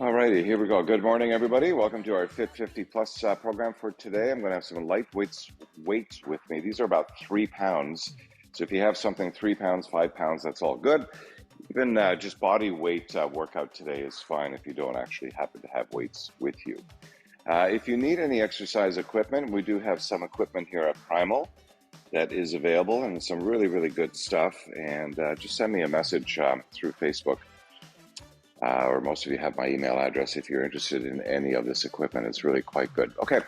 Alrighty, here we go. Good morning, everybody. Welcome to our Fit50 Plus program for today. I'm going to have some light weights with me. These are about 3 pounds. So if you have something 3 pounds, 5 pounds, that's all good. Even just body weight workout today is fine if you don't actually happen to have weights with you. If you need any exercise equipment, we do have some equipment here at Primal that is available and some really, really good stuff. And just send me a message through Facebook. Or most of you have my email address if you're interested in any of this equipment. It's really quite good. Okay,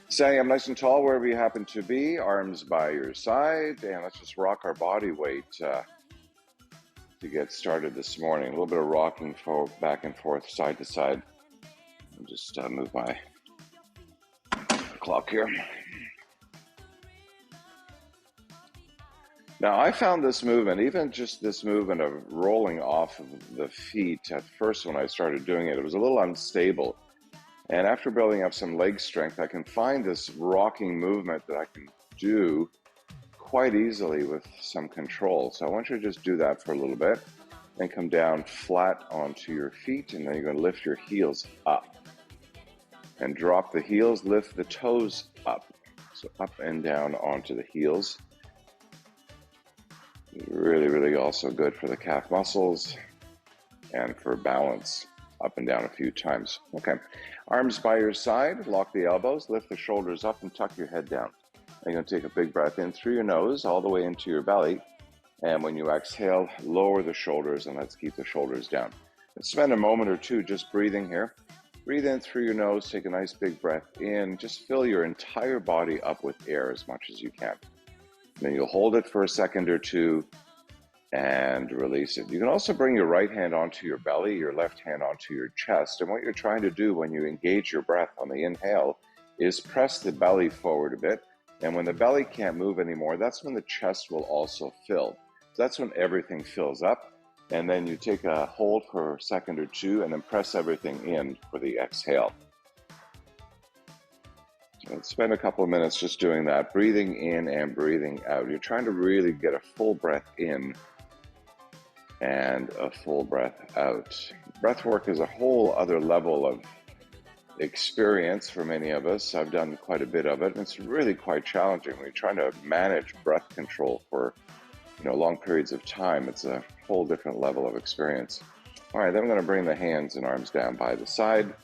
standing up nice and tall wherever you happen to be, arms by your side, and let's just rock our body weight to get started this morning. A little bit of rocking back and forth, side to side. I'll just move my clock here. Now, I found this movement, even just this movement of rolling off of the feet, at first when I started doing it, it was a little unstable. And after building up some leg strength, I can find this rocking movement that I can do quite easily with some control. So I want you to just do that for a little bit, then come down flat onto your feet, and then you're going to lift your heels up. And drop the heels, lift the toes up. So up and down onto the heels. Really, really also good for the calf muscles and for balance up and down a few times. Okay, arms by your side, lock the elbows, lift the shoulders up and tuck your head down. You're going to take a big breath in through your nose all the way into your belly. And when you exhale, lower the shoulders and let's keep the shoulders down. Let's spend a moment or two just breathing here. Breathe in through your nose, take a nice big breath in. Just fill your entire body up with air as much as you can. Then you'll hold it for a second or two and release it. You can also bring your right hand onto your belly, your left hand onto your chest. And what you're trying to do when you engage your breath on the inhale is press the belly forward a bit. And when the belly can't move anymore, that's when the chest will also fill. So that's when everything fills up. And then you take a hold for a second or two and then press everything in for the exhale. Let's spend a couple of minutes just doing that, breathing in and breathing out. You're trying to really get a full breath in and a full breath out. Breath work is a whole other level of experience for many of us. I've done quite a bit of it, and it's really quite challenging. When you're trying to manage breath control for long periods of time, it's a whole different level of experience. All right, then I'm going to bring the hands and arms down by the side.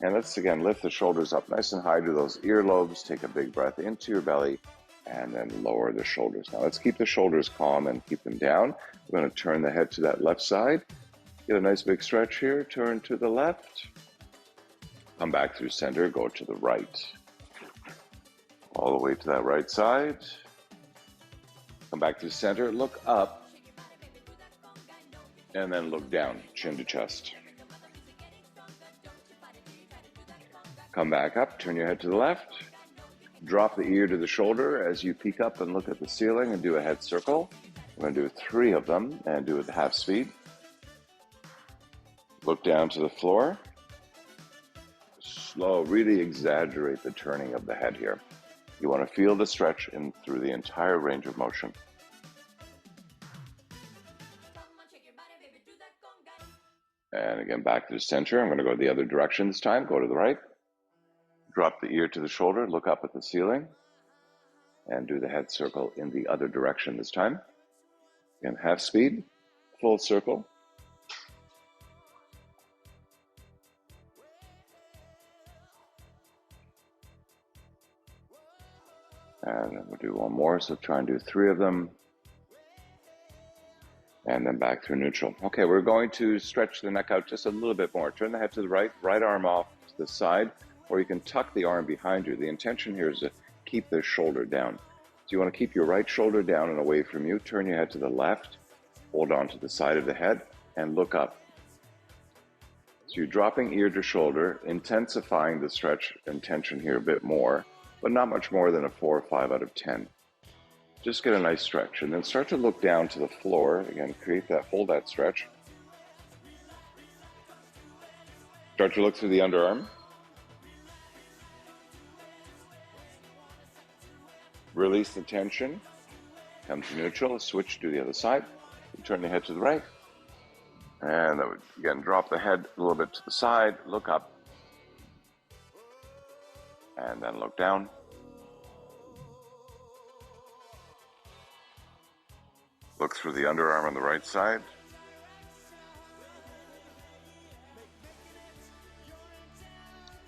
And let's again lift the shoulders up nice and high to those earlobes. Take a big breath into your belly and then lower the shoulders. Now let's keep the shoulders calm and keep them down. We're going to turn the head to that left side. Get a nice big stretch here. Turn to the left. Come back through center. Go to the right. All the way to that right side. Come back to center. Look up. And then look down, chin to chest. Come back up, turn your head to the left, drop the ear to the shoulder as you peek up and look at the ceiling and do a head circle. We're going to do 3 of them and do it at half speed. Look down to the floor. Slow, really exaggerate the turning of the head here. You want to feel the stretch in through the entire range of motion. And again, back to the center. I'm going to go the other direction this time. Go to the right. Drop the ear to the shoulder, look up at the ceiling, and do the head circle in the other direction this time. Again, half speed, full circle. And then we'll do one more, so try and do 3 of them. And then back through neutral. Okay, we're going to stretch the neck out just a little bit more. Turn the head to the right, right arm off to the side. Or you can tuck the arm behind you. The intention here is to keep the shoulder down. So you want to keep your right shoulder down and away from you. Turn your head to the left. Hold on to the side of the head and look up. So you're dropping ear to shoulder, intensifying the stretch and tension here a bit more, but not much more than a 4 or 5 out of 10. Just get a nice stretch and then start to look down to the floor. Again, hold that stretch. Start to look through the underarm. Release the tension, come to neutral, switch to the other side, turn the head to the right, And that would, again, drop the head a little bit to the side, look up, and then look down. Look through the underarm on the right side.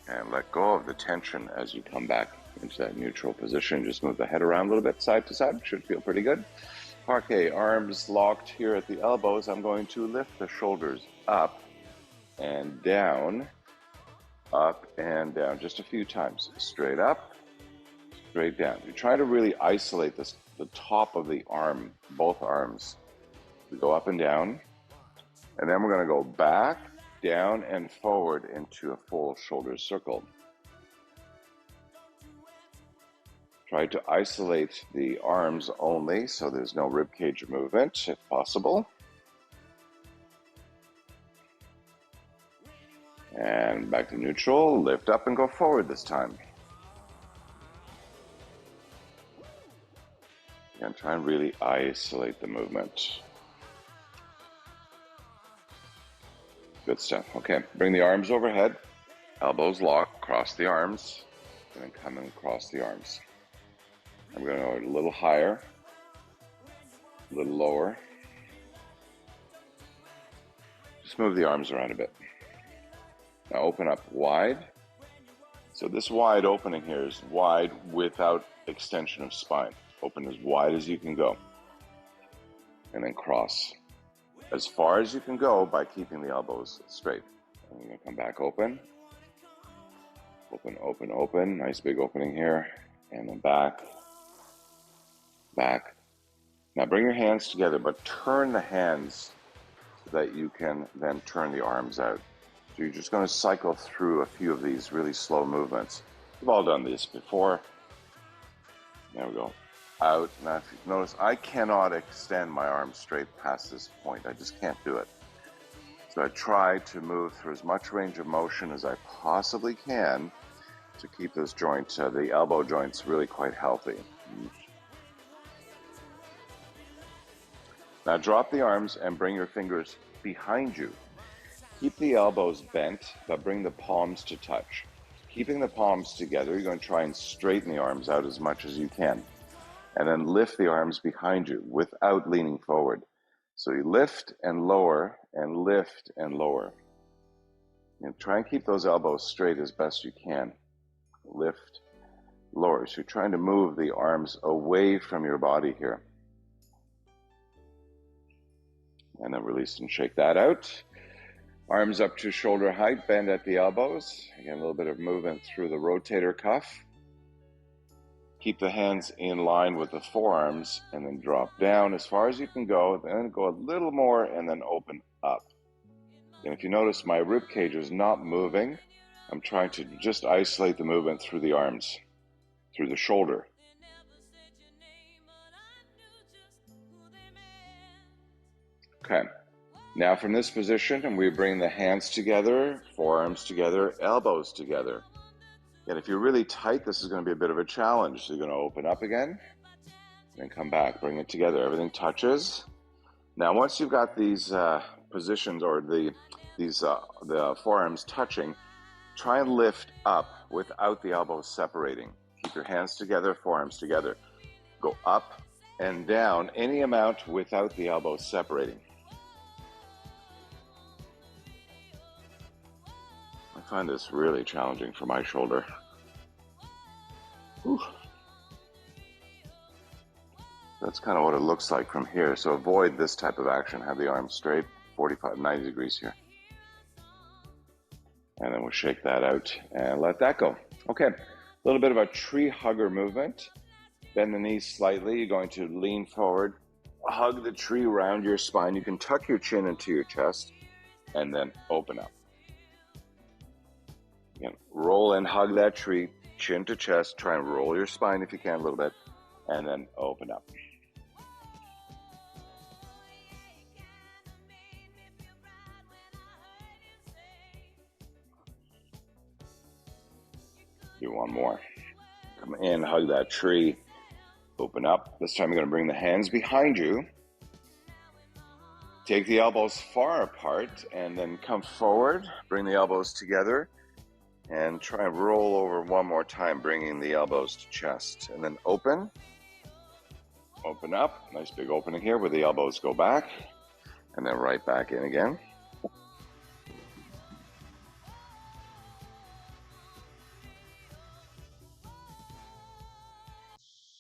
And let go of the tension as you come back into that neutral position. Just move the head around a little bit, side to side. Should feel pretty good. Parquet, arms locked here at the elbows. I'm going to lift the shoulders up and down, just a few times. Straight up, straight down. You try to really isolate this, the top of the arm, both arms. We go up and down, and then we're going to go back, down, and forward into a full shoulder circle. Try to isolate the arms only so there's no rib cage movement if possible. And back to neutral, lift up and go forward this time. And try and really isolate the movement. Good stuff. Okay, bring the arms overhead, elbows locked, cross the arms, and then come and cross the arms. I'm going to go a little higher, a little lower. Just move the arms around a bit. Now open up wide. So this wide opening here is wide without extension of spine. Open as wide as you can go. And then cross as far as you can go by keeping the elbows straight. And you're going to come back open. Open, open, open. Nice big opening here. And then back. Back. Now bring your hands together, but turn the hands so that you can then turn the arms out. So you're just going to cycle through a few of these really slow movements. We've all done this before. There we go. Out. Now if you notice, I cannot extend my arms straight past this point. I just can't do it. So I try to move through as much range of motion as I possibly can to keep this joint, the elbow joints, really quite healthy. Now drop the arms and bring your fingers behind you. Keep the elbows bent, but bring the palms to touch. Keeping the palms together, you're going to try and straighten the arms out as much as you can. And then lift the arms behind you without leaning forward. So you lift and lower, and lift and lower. And try and keep those elbows straight as best you can. Lift, lower. So you're trying to move the arms away from your body here. And then release and shake that out. Arms up to shoulder height, bend at the elbows. Again, a little bit of movement through the rotator cuff. Keep the hands in line with the forearms and then drop down as far as you can go. Then go a little more and then open up. And if you notice, my rib cage is not moving. I'm trying to just isolate the movement through the arms, through the shoulder. Okay. Now from this position, and we bring the hands together, forearms together, elbows together. And if you're really tight, this is going to be a bit of a challenge. So you're going to open up again, then come back, bring it together. Everything touches. Now, once you've got these positions or the forearms touching, try and lift up without the elbows separating. Keep your hands together, forearms together. Go up and down any amount without the elbows separating. I find this really challenging for my shoulder. Whew. That's kind of what it looks like from here. So avoid this type of action. Have the arms straight, 45, 90 degrees here. And then we'll shake that out and let that go. Okay, a little bit of a tree hugger movement. Bend the knees slightly. You're going to lean forward, hug the tree around your spine. You can tuck your chin into your chest and then open up. Again, roll and hug that tree, chin to chest. Try and roll your spine if you can a little bit, and then open up. Do one more. Come in, hug that tree, open up. This time you're going to bring the hands behind you. Take the elbows far apart and then come forward, bring the elbows together, and try and roll over one more time, bringing the elbows to chest. And then open up, nice big opening here where the elbows go back, and then right back in again.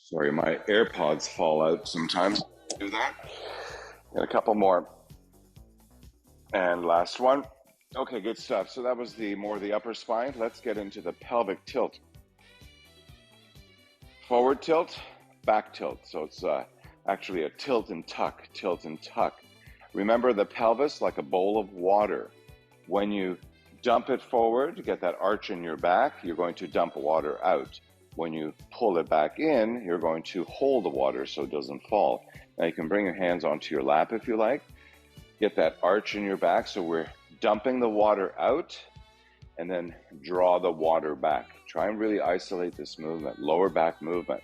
Sorry, my AirPods fall out sometimes. Do that. And a couple more. And last one. Okay, good stuff. So that was more the upper spine. Let's get into the pelvic tilt. Forward tilt, back tilt. So it's actually a tilt and tuck, tilt and tuck. Remember the pelvis like a bowl of water. When you dump it forward to get that arch in your back, you're going to dump water out. When you pull it back in, you're going to hold the water so it doesn't fall. Now you can bring your hands onto your lap if you like. Get that arch in your back, so we're dumping the water out and then draw the water back. Try and really isolate this movement, lower back movement.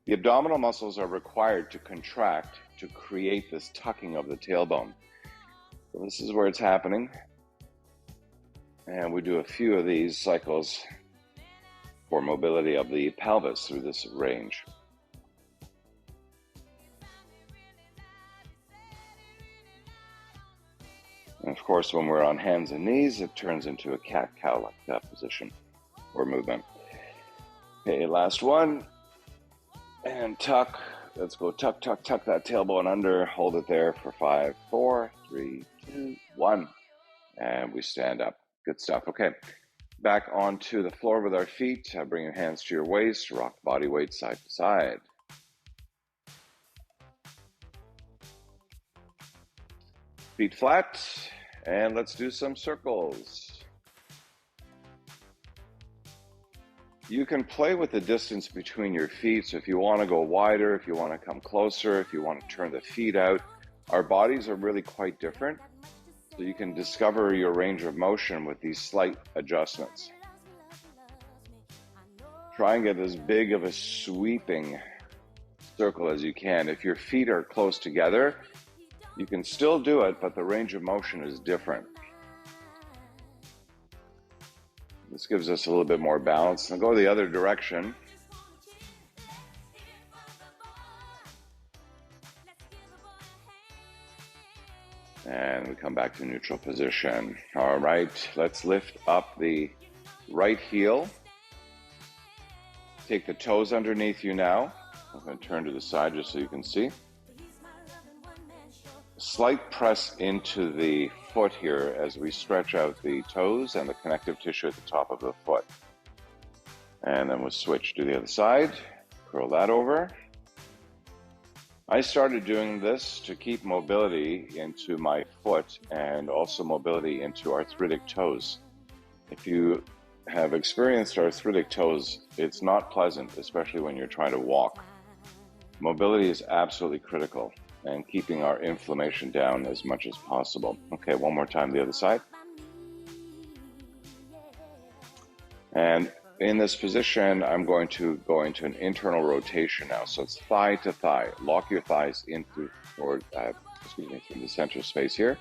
The abdominal muscles are required to contract to create this tucking of the tailbone. So this is where it's happening. And we do a few of these cycles for mobility of the pelvis through this range. And of course, when we're on hands and knees, it turns into a cat-cow like that position or movement. Okay, last one. And tuck. Let's go tuck, tuck, tuck that tailbone under. Hold it there for 5, 4, 3, 2, 1. And we stand up. Good stuff. Okay. Back onto the floor with our feet. Bring your hands to your waist. Rock body weight side to side. Feet flat. And let's do some circles. You can play with the distance between your feet. So if you want to go wider, if you want to come closer, if you want to turn the feet out, our bodies are really quite different. So you can discover your range of motion with these slight adjustments. Try and get as big of a sweeping circle as you can. If your feet are close together, you can still do it, but the range of motion is different. This gives us a little bit more balance. Now go the other direction. And we come back to neutral position. All right, let's lift up the right heel. Take the toes underneath you now. I'm going to turn to the side just so you can see. Slight press into the foot here as we stretch out the toes and the connective tissue at the top of the foot. And then we'll switch to the other side. Curl that over. I started doing this to keep mobility into my foot and also mobility into arthritic toes. If you have experienced arthritic toes, it's not pleasant, especially when you're trying to walk. Mobility is absolutely critical and keeping our inflammation down as much as possible. Okay, one more time, the other side. And in this position, I'm going to go into an internal rotation now. So it's thigh to thigh. Lock your thighs into, through the center space here.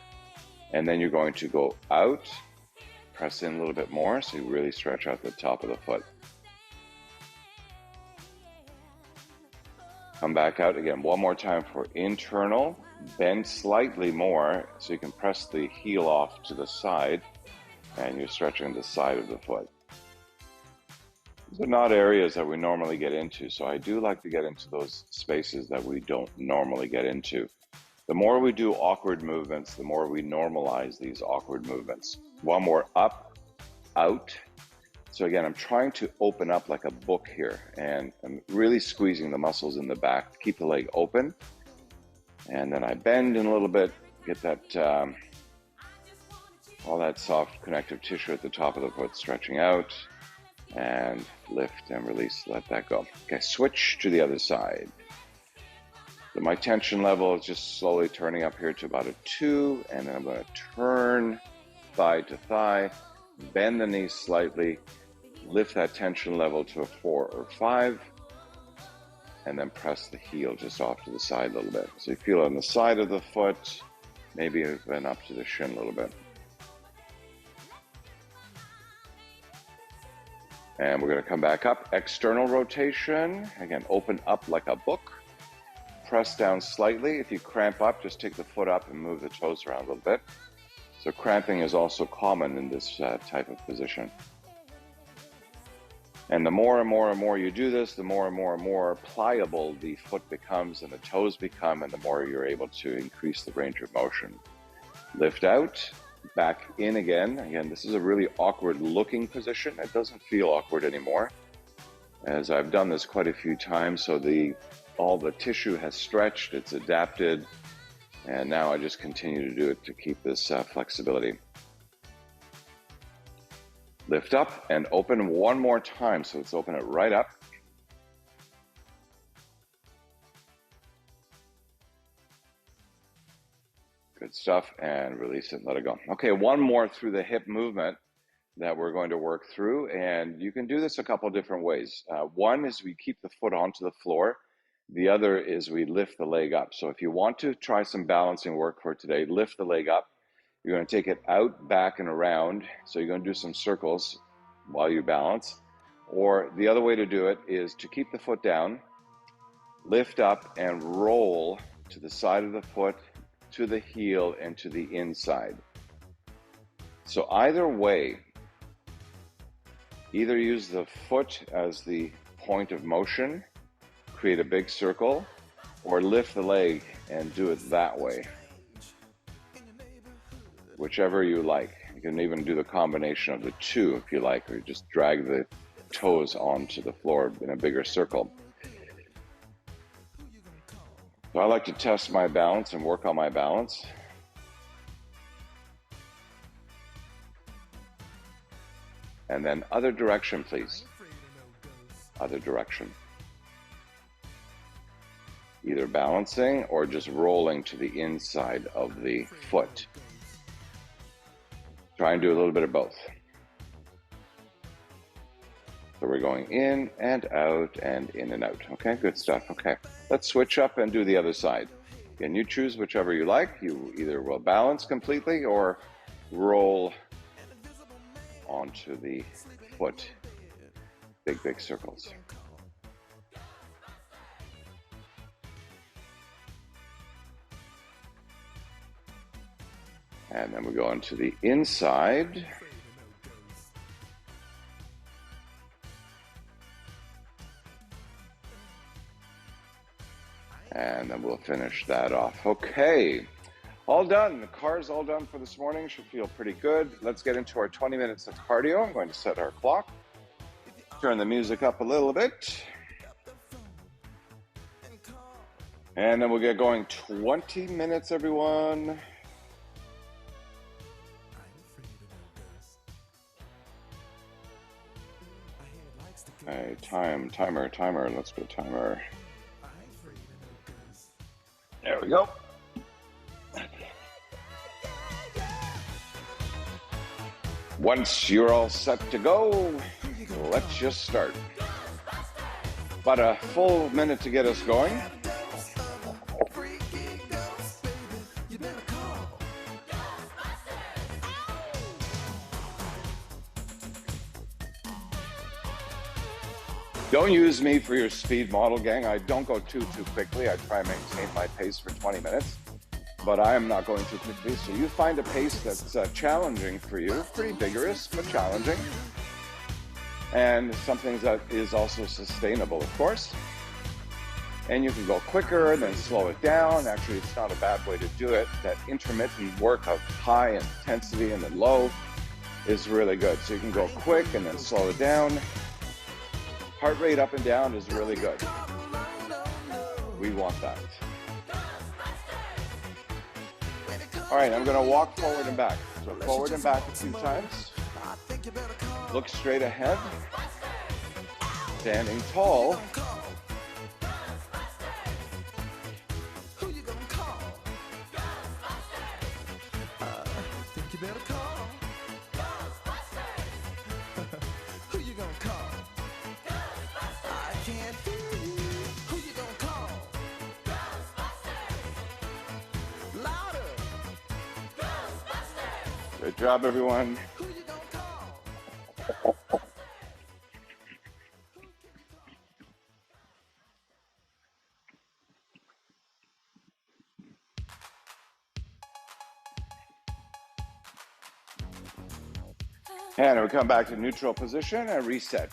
And then you're going to go out, press in a little bit more so you really stretch out the top of the foot. Come back out again one more time for internal. Bend slightly more so you can press the heel off to the side and you're stretching the side of the foot. These are not areas that we normally get into, so I do like to get into those spaces that we don't normally get into. The more we do awkward movements, the more we normalize these awkward movements. One more up, out. So again, I'm trying to open up like a book here, and I'm really squeezing the muscles in the back to keep the leg open. And then I bend in a little bit, get that all that soft connective tissue at the top of the foot stretching out, and lift and release, let that go. Okay, switch to the other side. So my tension level is just slowly turning up here to about a 2, and then I'm going to turn thigh to thigh, bend the knees slightly, lift that tension level to a 4 or 5, and then press the heel just off to the side a little bit. So you feel it on the side of the foot, maybe even up to the shin a little bit. And we're going to come back up. External rotation. Again, open up like a book. Press down slightly. If you cramp up, just take the foot up and move the toes around a little bit. So cramping is also common in this type of position. And the more and more you do this, the more and more pliable the foot becomes and the toes become, and the more you're able to increase the range of motion. Lift out. Back in again. Again, this is a really awkward looking position. It doesn't feel awkward anymore, as I've done this quite a few times. So all the tissue has stretched, it's adapted, and now I just continue to do it to keep this flexibility. Lift up and open one more time. So let's open it right up. Good stuff, and release it, let it go. Okay, one more through the hip movement that we're going to work through, and you can do this a couple different ways. One is we keep the foot onto the floor. The other is we lift the leg up. So if you want to try some balancing work for today, lift the leg up. You're going to take it out, back, and around. So you're going to do some circles while you balance. Or the other way to do it is to keep the foot down, lift up, and roll to the side of the foot, to the heel, and to the inside. So either way, either use the foot as the point of motion, create a big circle, or lift the leg and do it that way. Whichever you like. You can even do the combination of the two if you like, or just drag the toes onto the floor in a bigger circle. So I like to test my balance and work on my balance. And then other direction, please. Other direction. Either balancing or just rolling to the inside of the foot. Try and do a little bit of both. So we're going in and out and in and out. Okay, good stuff. Okay, let's switch up and do the other side. Again, you choose whichever you like. You either will balance completely or roll onto the foot. Big circles. And then we go into the inside. And then we'll finish that off. Okay, all done. The car's all done for this morning. Should feel pretty good. Let's get into our 20 minutes of cardio. I'm going to set our clock. Turn the music up a little bit. And then we'll get going. 20 minutes, everyone. Okay, timer. Let's go timer. There we go. Once you're all set to go, let's just start. About a full minute to get us going. Don't use me for your speed model, gang. I don't go too quickly. I try and maintain my pace for 20 minutes, but I am not going too quickly. So you find a pace that's challenging for you, pretty vigorous, but challenging, and something that is also sustainable, of course. And you can go quicker and then slow it down. Actually, it's not a bad way to do it. That intermittent work of high intensity and then low is really good. So you can go quick and then slow it down. Heart rate up and down is really good. We want that. All right, I'm going to walk forward and back. So forward and back a few times. Look straight ahead. Standing tall. Good job, everyone. And we come back to neutral position and reset.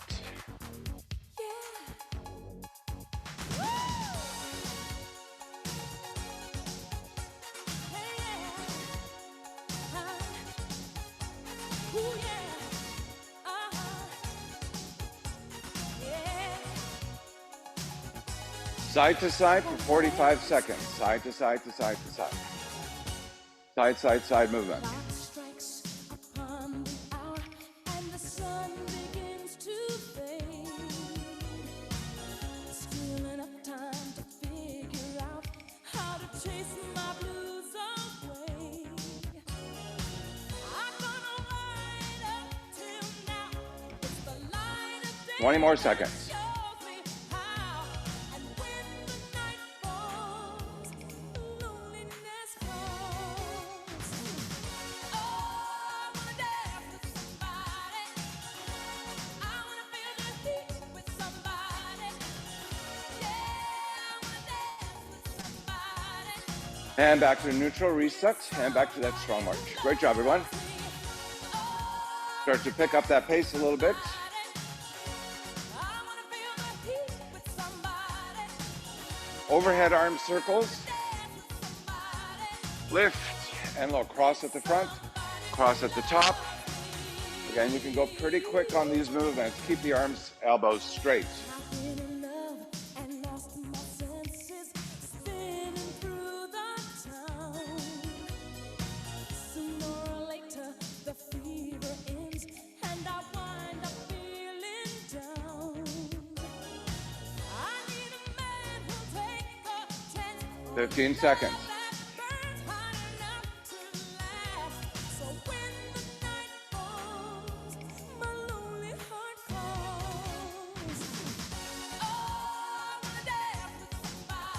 Side to side for 45 seconds. Side to side to side to side. Side, side, side movement. Now, 20 more seconds. And back to neutral, reset, and back to that strong march. Great job, everyone. Start to pick up that pace a little bit. Overhead arm circles. Lift and low. Cross at the front, cross at the top. Again, you can go pretty quick on these movements. Keep the arms, elbows straight. Fifteen seconds.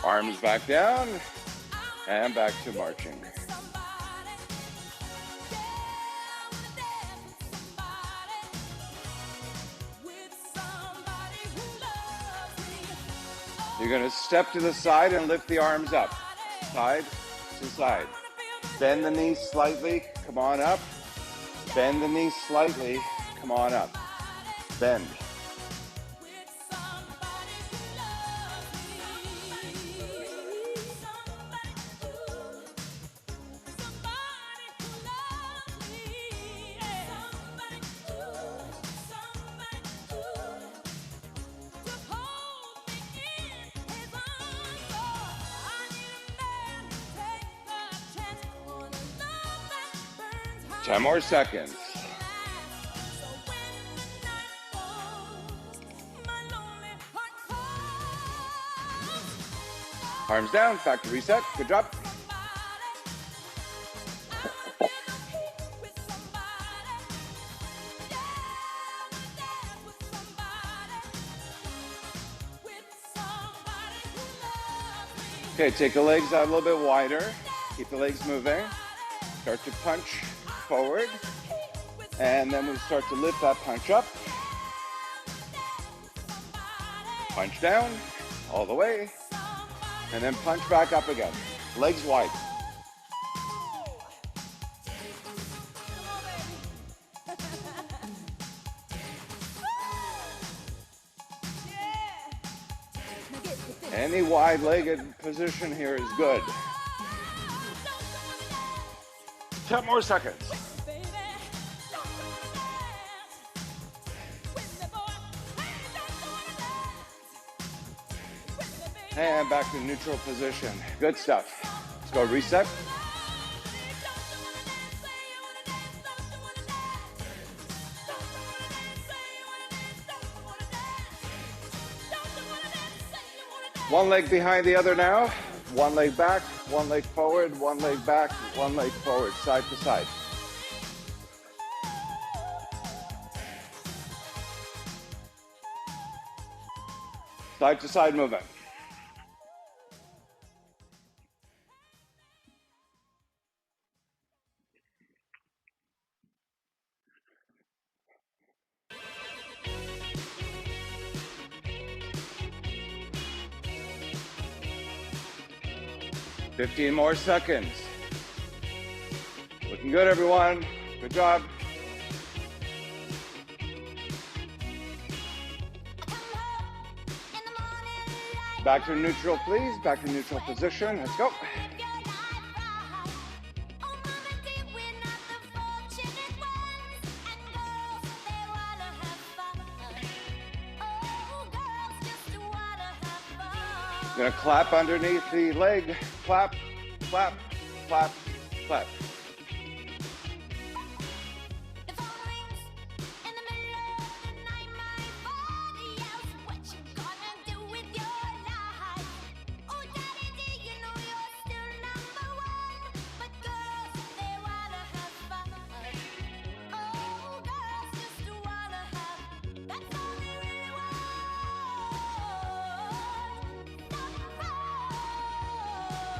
Arms back down and back to marching. You're going to step to the side and lift the arms up, side to side. Bend the knees slightly, come on up. Bend the knees slightly, come on up. Bend. Ten more seconds. Arms down, back to reset. Good job. Okay, take the legs out a little bit wider. Keep the legs moving. Start to punch forward. And then we start to lift that punch up. Punch down all the way. And then punch back up again. Legs wide. Any wide-legged position here is good. 10 more seconds. And back to neutral position. Good stuff. Let's go reset. One leg behind the other now. One leg back, one leg forward, one leg back, one leg forward, side to side. Side to side movement. 15 more seconds. Looking good, everyone. Good job. Back to neutral, please. Back to neutral position. Let's go. Gonna clap underneath the leg. Clap, clap, clap, clap.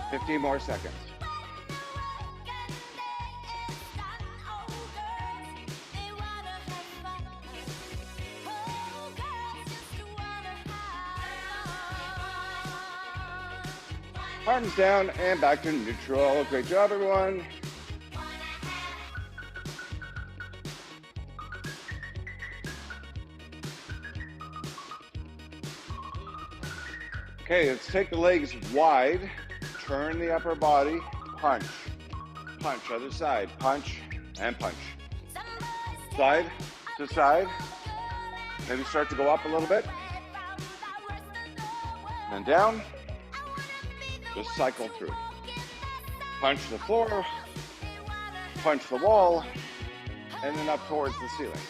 Fifteen more seconds. Arms down and back to neutral. Great job, everyone. Okay, let's take the legs wide. Turn the upper body, punch, punch, other side, punch, and punch. Side to side. Maybe start to go up a little bit. And down. Just cycle through. Punch the floor, punch the wall, and then up towards the ceiling.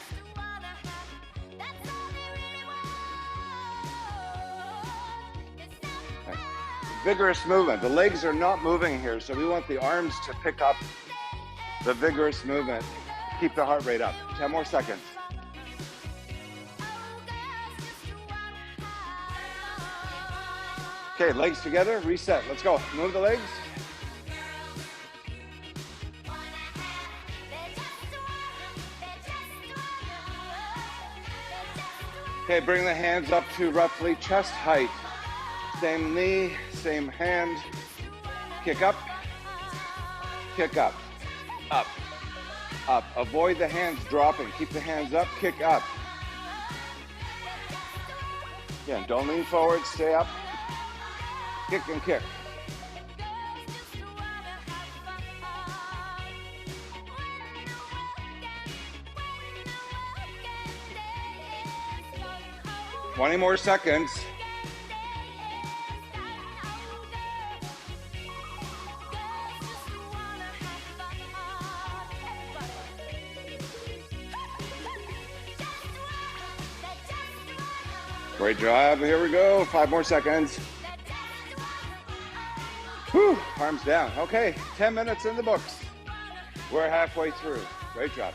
Vigorous movement. The legs are not moving here, so we want the arms to pick up the vigorous movement. Keep the heart rate up. 10 more seconds. Okay, legs together, reset. Let's go. Move the legs. Okay, bring the hands up to roughly chest height. Same knee, same hand. Kick up, up, up. Avoid the hands dropping. Keep the hands up, kick up. Again, don't lean forward, stay up. Kick and kick. Twenty more seconds. Great job. Here we go. 5 more seconds. Whew, arms down. Okay, 10 minutes in the books. We're halfway through. Great job.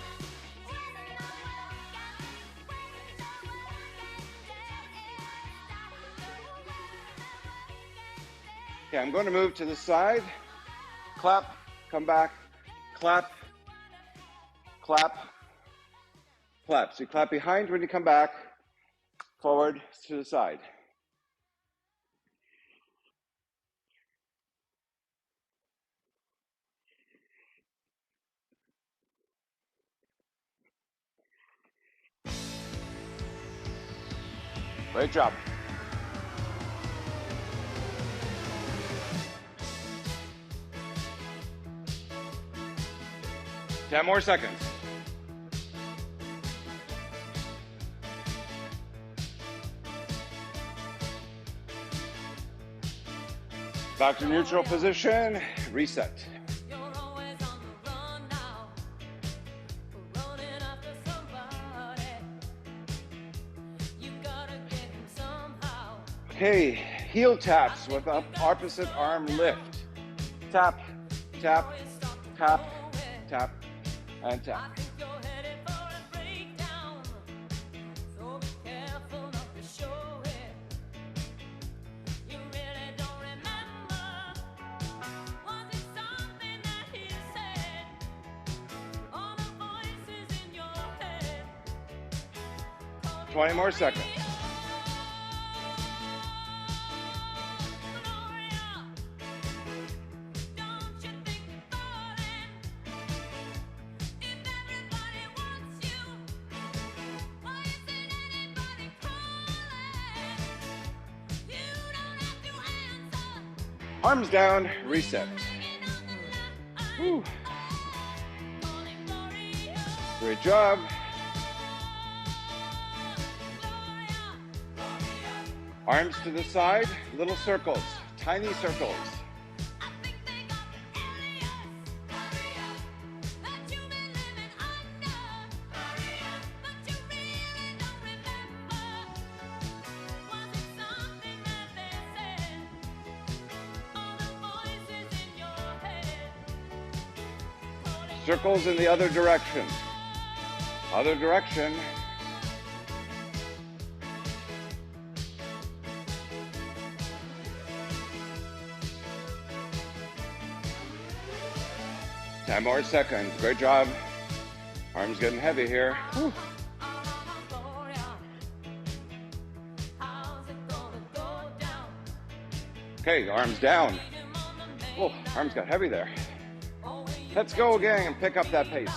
Okay, I'm going to move to the side. Clap, come back, clap, clap, clap. So you clap behind when you come back, forward to the side. Great job. Ten more seconds. Back to neutral position, reset. Okay, heel taps with the opposite arm lift. Tap, tap, tap, tap, and tap. Twenty more seconds. Arms down, reset. Whew. Great job. Arms to the side, little circles, tiny circles. Circles in the other direction. Other direction. Ten more seconds. Great job. Arms getting heavy here. Whew. Okay, arms down. Oh, arms got heavy there. Let's go again and pick up that pace.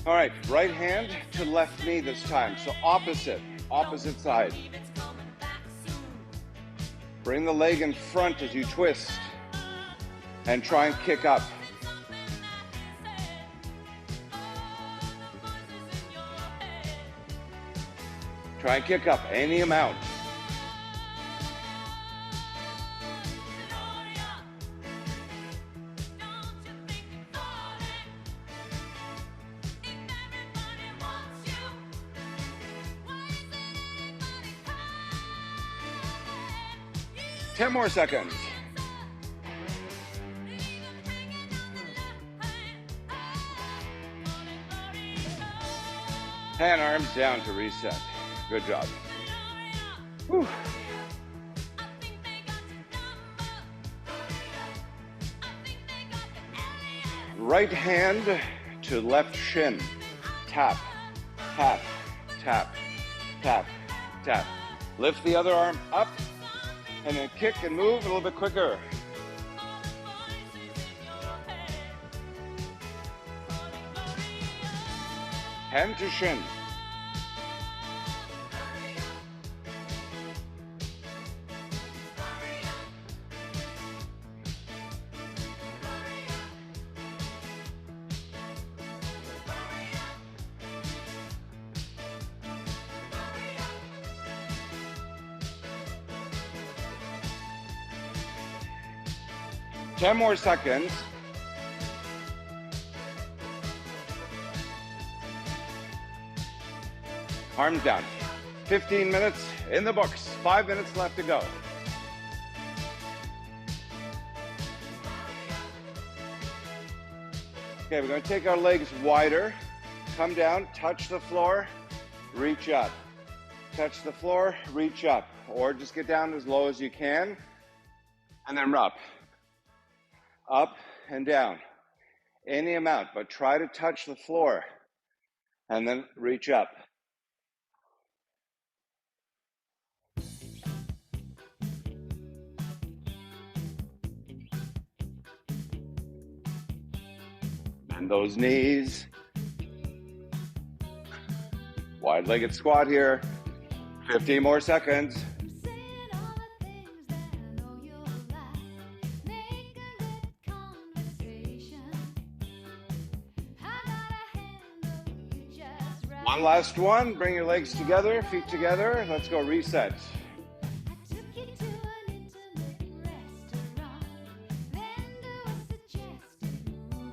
All right, right hand to left knee this time. So opposite side. Bring the leg in front as you twist and try and kick up. Try and kick up any amount. Ten more seconds. And arms down to reset. Good job. Whew. Right hand to left shin. Tap, tap, tap, tap, tap. Lift the other arm up and then kick and move a little bit quicker. Hand to shin. Ten more seconds. Arms down. 15 minutes in the books. 5 minutes left to go. Okay, we're going to take our legs wider. Come down, touch the floor, reach up. Touch the floor, reach up. Or just get down as low as you can. And then up. Up and down. Any amount, but try to touch the floor. And then reach up. Bend those knees. Wide-legged squat here. 15 more seconds. One last one. Bring your legs together, feet together. Let's go reset.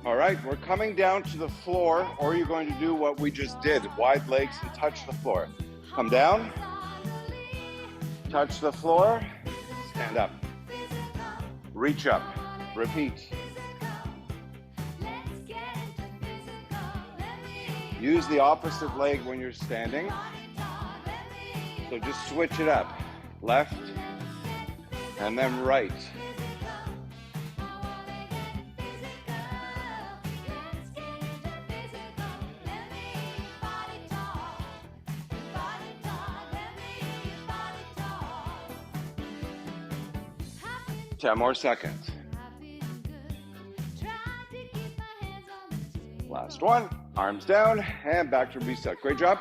All right, we're coming down to the floor, or you're going to do what we just did. Wide legs and touch the floor. Come down, touch the floor, stand up. Reach up, repeat. Use the opposite leg when you're standing. So just switch it up. Left, and then right. Ten more seconds. Last one. Arms down and back to reset. Great job.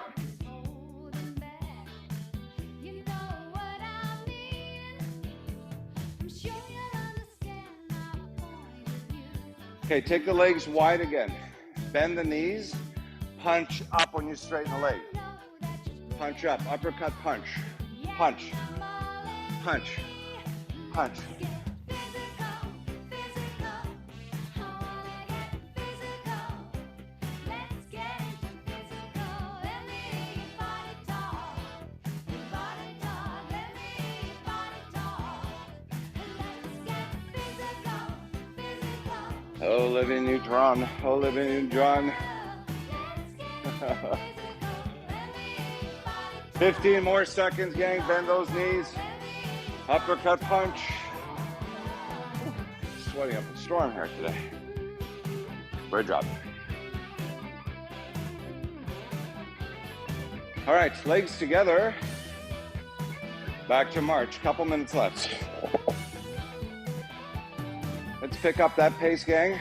Okay, take the legs wide again. Bend the knees. Punch up when you straighten the leg. Punch up. Uppercut punch. Punch. Punch. Punch. Olivia Neutron, Olivia Neutron. 15 more seconds, gang. Bend those knees. Uppercut punch. Sweating up a storm here today. Great job. All right, legs together. Back to march. Couple minutes left. Let's pick up that pace, gang.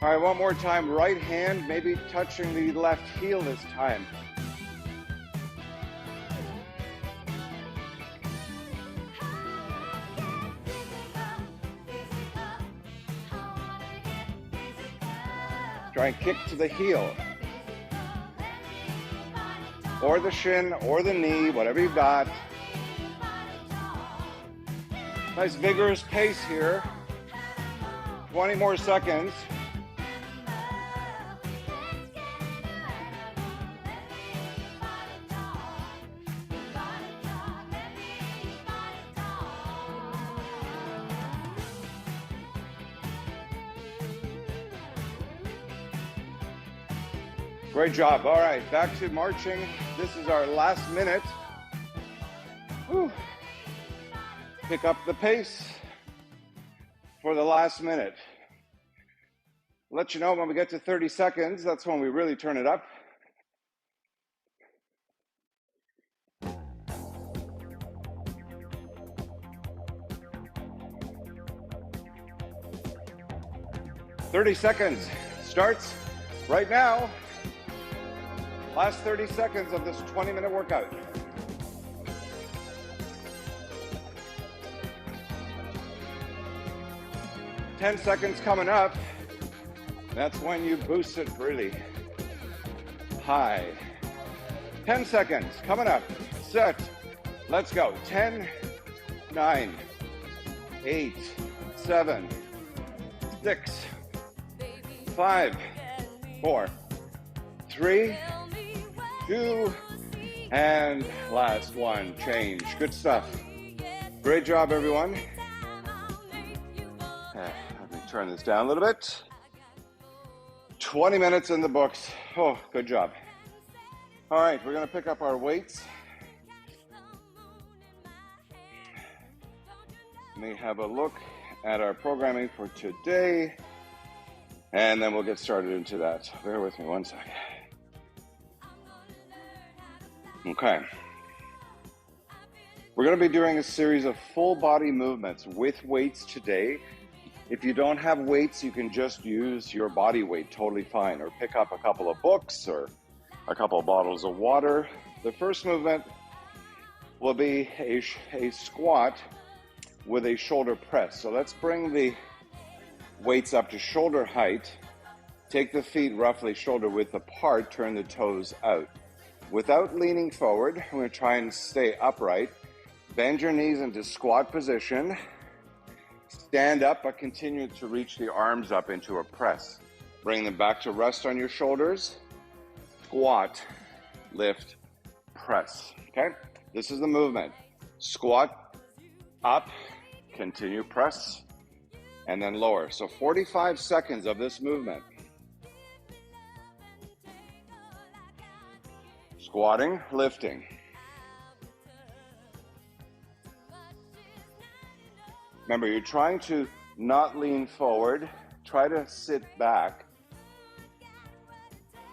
All right, one more time. Right hand, maybe touching the left heel this time. Try and kick to the heel. Or the shin, or the knee, whatever you've got. Nice vigorous pace here. 20 more seconds. Great job. All right, back to marching. This is our last minute. Whew. Pick up the pace for the last minute. Let you know when we get to 30 seconds, that's when we really turn it up. "30 seconds starts right now. Last 30 seconds of this 20-minute workout. "10 seconds coming up. That's when you boost it really high. 10 seconds coming up. Set. Let's go. 10, 9, 8, 7, 6, 5, 4, 3, 2, and last one. Change. Good stuff. Great job, everyone. Let me turn this down a little bit. 20 minutes in the books. Oh, good job. All right, we're going to pick up our weights. Let me have a look at our programming for today, and then we'll get started into that. Bear with me one second. Okay. We're going to be doing a series of full body movements with weights today. If you don't have weights, you can just use your body weight, totally fine, or pick up a couple of books or a couple of bottles of water. The first movement will be a squat with a shoulder press. So let's bring the weights up to shoulder height. Take the feet roughly shoulder width apart, turn the toes out. Without leaning forward, I'm going to try and stay upright. Bend your knees into squat position. Stand up, but continue to reach the arms up into a press. Bring them back to rest on your shoulders. Squat, lift, press. Okay? This is the movement. Squat, up, continue, press, and then lower. So 45 seconds of this movement. Squatting, lifting. Remember, you're trying to not lean forward. Try to sit back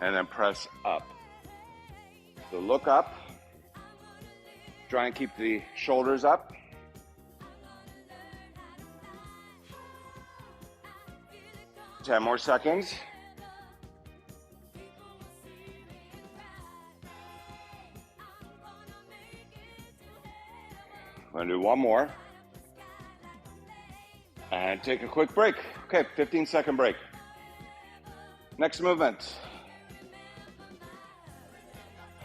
and then press up. So look up. Try and keep the shoulders up. 10 more seconds. I'm gonna do one more. And take a quick break. Okay, 15-second break. Next movement.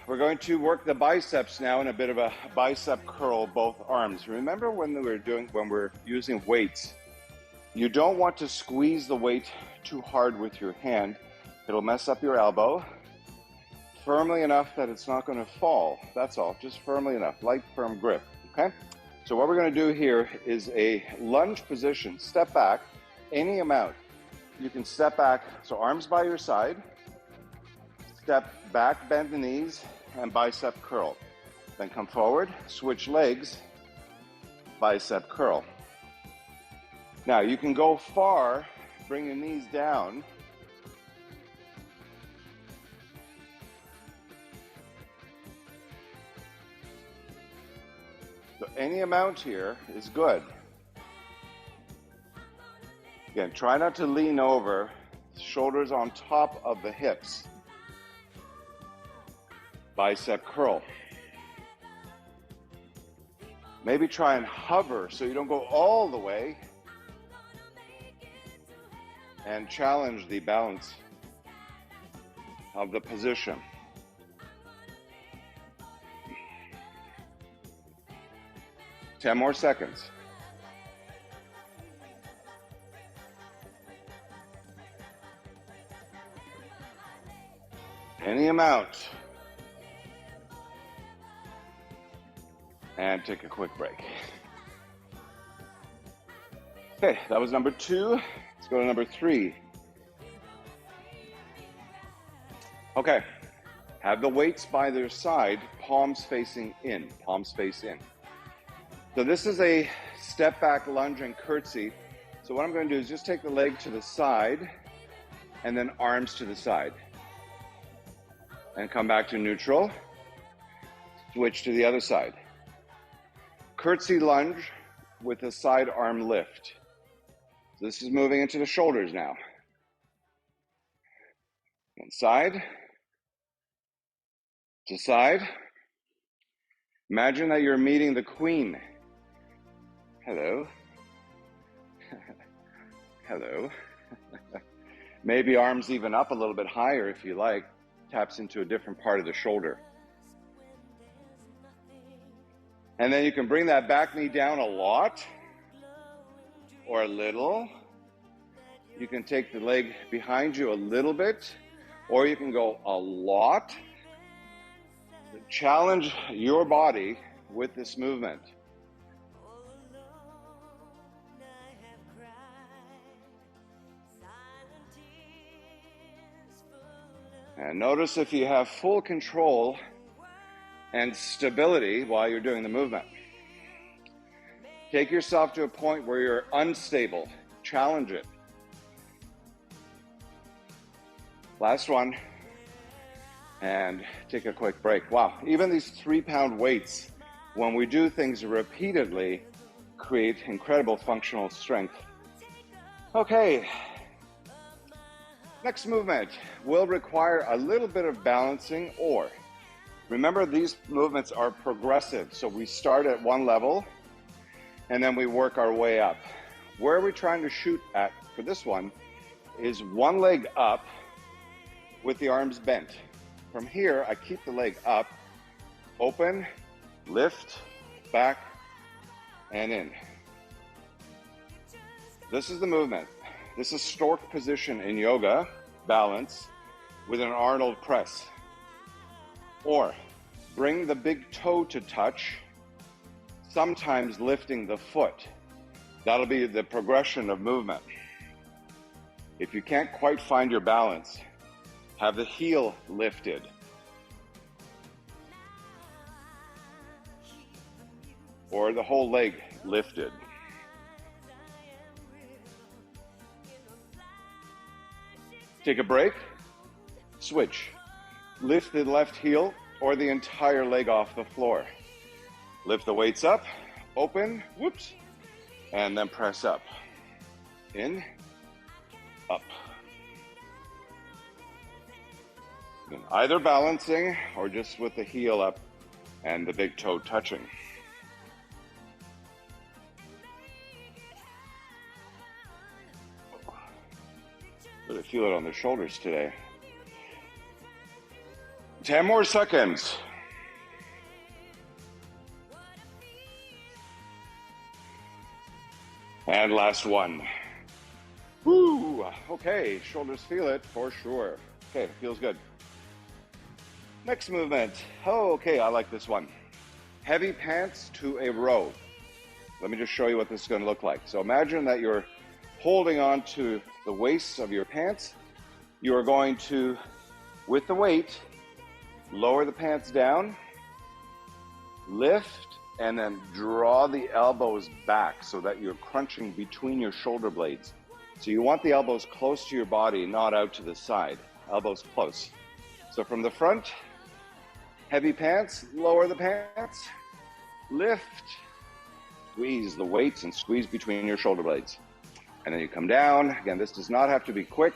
We're going to work the biceps now in a bit of a bicep curl, both arms. Remember when we're using weights, you don't want to squeeze the weight too hard with your hand. It'll mess up your elbow. Firmly enough that it's not going to fall. That's all, just firmly enough, light, firm grip, okay? So what we're going to do here is a lunge position. Step back any amount. You can step back, so arms by your side. Step back, bend the knees, and bicep curl. Then come forward, switch legs, bicep curl. Now you can go far, bring your knees down. So any amount here is good. Again, try not to lean over, shoulders on top of the hips. Bicep curl. Maybe try and hover so you don't go all the way, and challenge the balance of the position. Ten more seconds. Any amount. And take a quick break. Okay, that was number 2. Let's go to number 3. Okay, have the weights by their side, palms facing in, palms face in. So this is a step back lunge and curtsy. So what I'm going to do is just take the leg to the side and then arms to the side. And come back to neutral. Switch to the other side. Curtsy lunge with a side arm lift. So this is moving into the shoulders now. One side to side. Imagine that you're meeting the queen. Hello. Hello. Maybe arms even up a little bit higher if you like. Taps into a different part of the shoulder. And then you can bring that back knee down a lot or a little. You can take the leg behind you a little bit, or you can go a lot. Challenge your body with this movement. And notice if you have full control and stability while you're doing the movement. Take yourself to a point where you're unstable. Challenge it. Last one. And take a quick break. Wow, even these 3-pound weights, when we do things repeatedly, create incredible functional strength. Okay. Next movement will require a little bit of balancing, or remember, these movements are progressive. So we start at one level and then we work our way up. Where we're trying to shoot at for this one is one leg up with the arms bent. From here, I keep the leg up, open, lift, back, and in. This is the movement. This is stork position in yoga, balance, with an Arnold press. Or bring the big toe to touch, sometimes lifting the foot. That'll be the progression of movement. If you can't quite find your balance, have the heel lifted. Or the whole leg lifted. Take a break, switch. Lift the left heel or the entire leg off the floor. Lift the weights up, open, whoops, and then press up. In, up, Either balancing or just with the heel up and the big toe touching. Really feel it on the shoulders today. 10 more seconds. And last one. Woo! Okay, shoulders feel it for sure. Okay, feels good. Next movement. Oh, okay, I like this one. Heavy pants to a row. Let me just show you what this is going to look like. So imagine that you're holding on to the waist of your pants. You are going to, with the weight, lower the pants down, lift, and then draw the elbows back so that you're crunching between your shoulder blades. So you want the elbows close to your body, not out to the side. Elbows close. So from the front, heavy pants, lower the pants, lift, squeeze the weights and squeeze between your shoulder blades. And then you come down. Again, this does not have to be quick.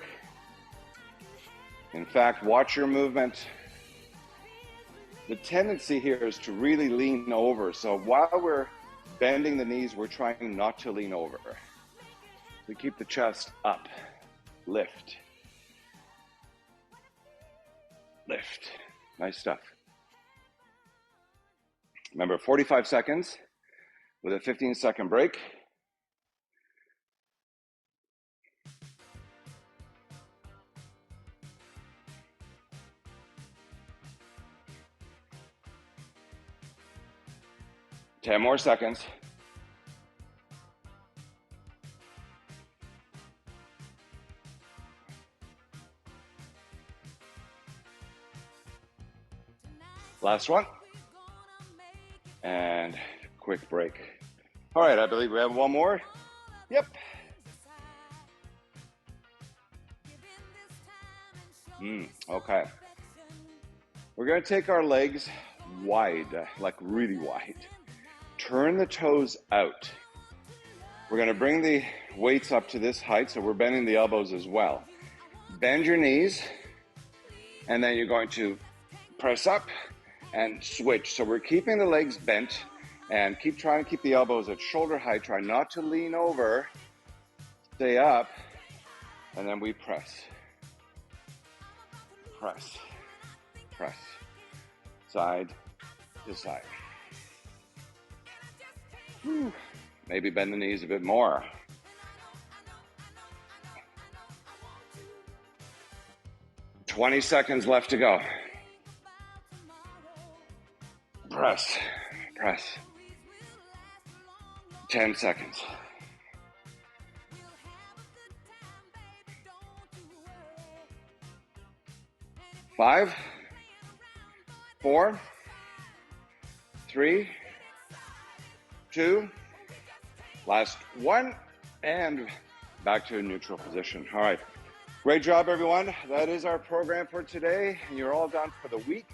In fact, watch your movement. The tendency here is to really lean over. So while we're bending the knees, we're trying not to lean over. We keep the chest up. Lift. Lift. Nice stuff. Remember, 45 seconds with a 15-second break. Ten more seconds. Last one. And quick break. All right, I believe we have one more. Yep. Okay. We're going to take our legs wide, like really wide. Turn the toes out. We're going to bring the weights up to this height, so we're bending the elbows as well. Bend your knees, and then you're going to press up and switch. So we're keeping the legs bent and trying to keep the elbows at shoulder height. Try not to lean over. Stay up, and then we press. Press. Press. Side to side. Maybe bend the knees a bit more. "20 seconds left to go. Press, press. 10 seconds. 5, 4, 3, 2, last one, and back to a neutral position. All right, great job, everyone. That is our program for today. You're all done for the week.